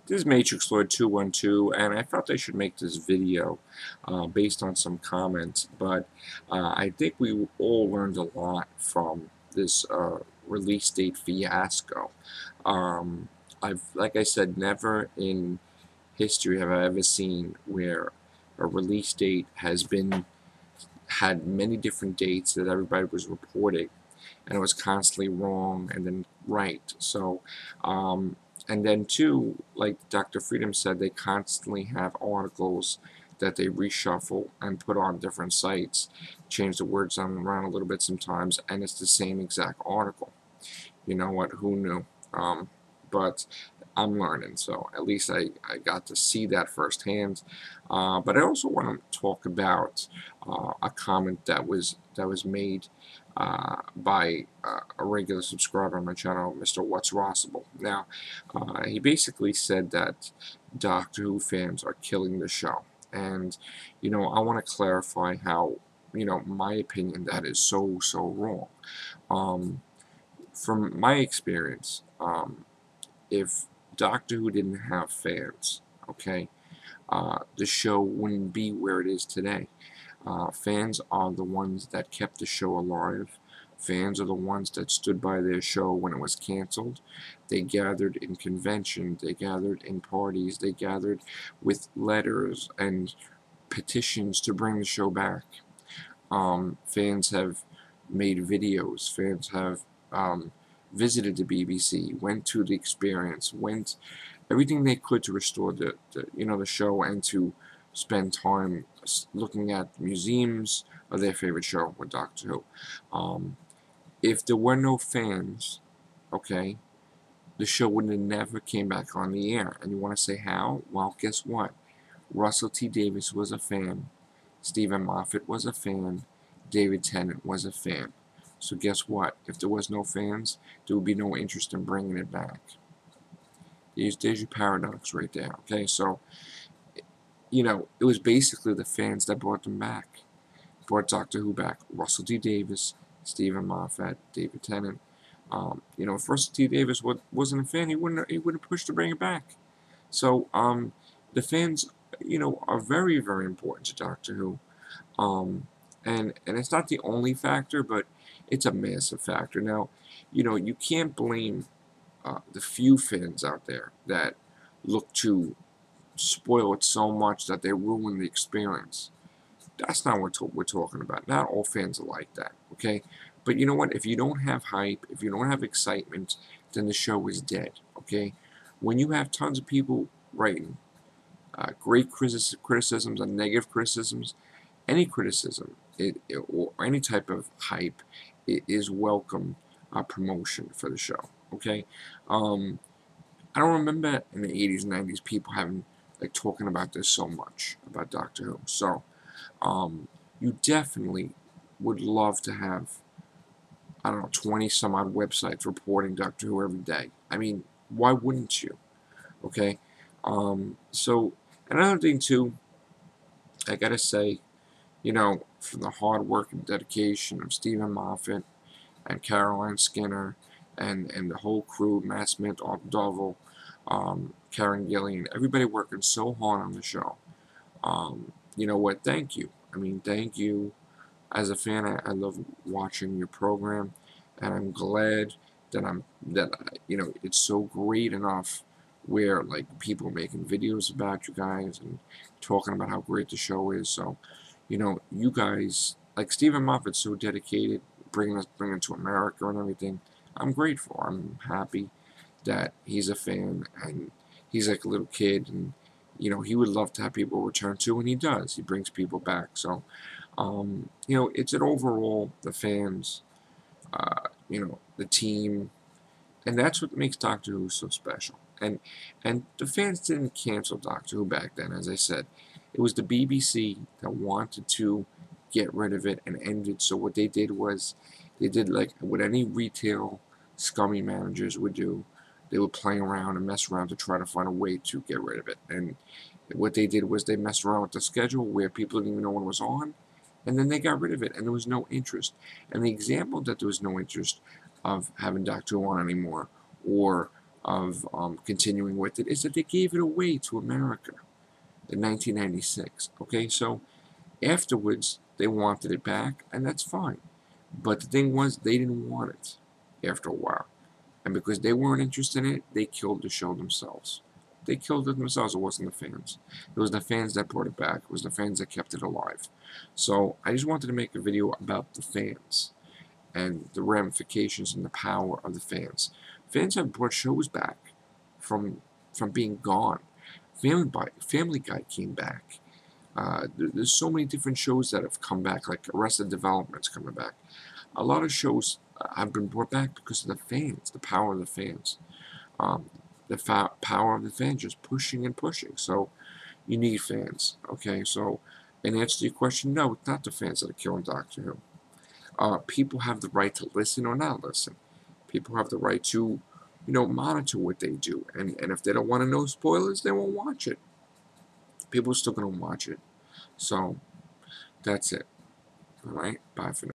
This is Matrix Lord 212, and I felt I should make this video based on some comments, but I think we all learned a lot from this release date fiasco. Um, like I said, never in history have I ever seen where a release date had many different dates that everybody was reporting, and it was constantly wrong and then right. And then too, like Dr. Freedom said, they constantly have articles that they reshuffle and put on different sites, change the words around a little bit sometimes, and it's the same exact article. You know what? Who knew? But I'm learning, so at least I got to see that firsthand. But I also want to talk about a comment that was made by a regular subscriber on my channel, Mr. What's Rossable. Now, he basically said that Doctor Who fans are killing the show, and I want to clarify how my opinion that is so wrong. Um, from my experience, if Doctor Who didn't have fans, okay, the show wouldn't be where it is today. Fans are the ones that kept the show alive. Fans are the ones that stood by their show when it was canceled. They gathered in conventions, they gathered in parties, they gathered with letters and petitions to bring the show back. Fans have made videos. Fans have visited the BBC, went to the experience, went everything they could to restore the show and to spend time looking at museums of their favorite show with Doctor Who. If there were no fans, okay, the show would have never came back on the air. And you want to say how? Well, guess what? Russell T Davies was a fan. Stephen Moffat was a fan. David Tennant was a fan. So guess what? If there was no fans, there would be no interest in bringing it back. There's your paradox right there. Okay, so it was basically the fans that brought them back, brought Doctor Who back. Russell T Davies, Stephen Moffat, David Tennant. If Russell T Davies wasn't a fan, he wouldn't push to bring it back. So the fans, are very very important to Doctor Who. And it's not the only factor, but it's a massive factor. Now, you can't blame the few fans out there that look to spoil it so much that they ruin the experience. That's not what we're talking about. Not all fans are like that, okay? But you know what? If you don't have hype, if you don't have excitement, then the show is dead, okay? When you have tons of people writing great criticisms and negative criticisms, any criticism or any type of hype is welcome promotion for the show, okay? I don't remember in the 80s and 90s people having talking about this so much about Doctor Who. So you definitely would love to have, I don't know, 20 some odd websites reporting Doctor Who every day. I mean, why wouldn't you? Okay. So another thing too, I gotta say, for the hard work and dedication of Stephen Moffat and Caroline Skinner and the whole crew, Matt Smith, Art Dovell, Karen Gillian, everybody working so hard on the show. You know what? Thank you. I mean, thank you. As a fan, I love watching your program, and I'm glad that it's so great enough where people are making videos about you guys and talking about how great the show is. So, you guys like Stephen Moffat's so dedicated, bringing it to America and everything. I'm grateful. I'm happy that he's a fan and he's like a little kid, and he would love to have people return to, and he does. He brings people back. So it's an overall the fans, the team, and that's what makes Doctor Who so special. And the fans didn't cancel Doctor Who back then, as I said. It was the BBC that wanted to get rid of it and end it. So what they did was, they did like what any retail scummy managers would do. They would play around and mess around to try to find a way to get rid of it. And what they did was they messed around with the schedule where people didn't even know when it was on, and then they got rid of it, and there was no interest. And the example that there was no interest of having Doctor Who on anymore, or of continuing with it is that they gave it away to America in 1996. Okay, so afterwards they wanted it back, and that's fine. But the thing was, they didn't want it after a while. And because they weren't interested in it, they killed the show themselves. They killed it themselves. It wasn't the fans. It was the fans that brought it back. It was the fans that kept it alive. So I just wanted to make a video about the fans and the ramifications and the power of the fans. Fans have brought shows back from being gone. Family Guy came back. There's so many different shows that have come back, like Arrested Development's coming back. A lot of shows have been brought back because of the fans, the power of the fans. Power of the fans just pushing and pushing. So you need fans, okay? So in answer to your question, no, it's not the fans that are killing Doctor Who. People have the right to listen or not listen. People have the right to, monitor what they do. And if they don't want to know spoilers, they won't watch it. People are still going to watch it. So that's it. All right? Bye for now.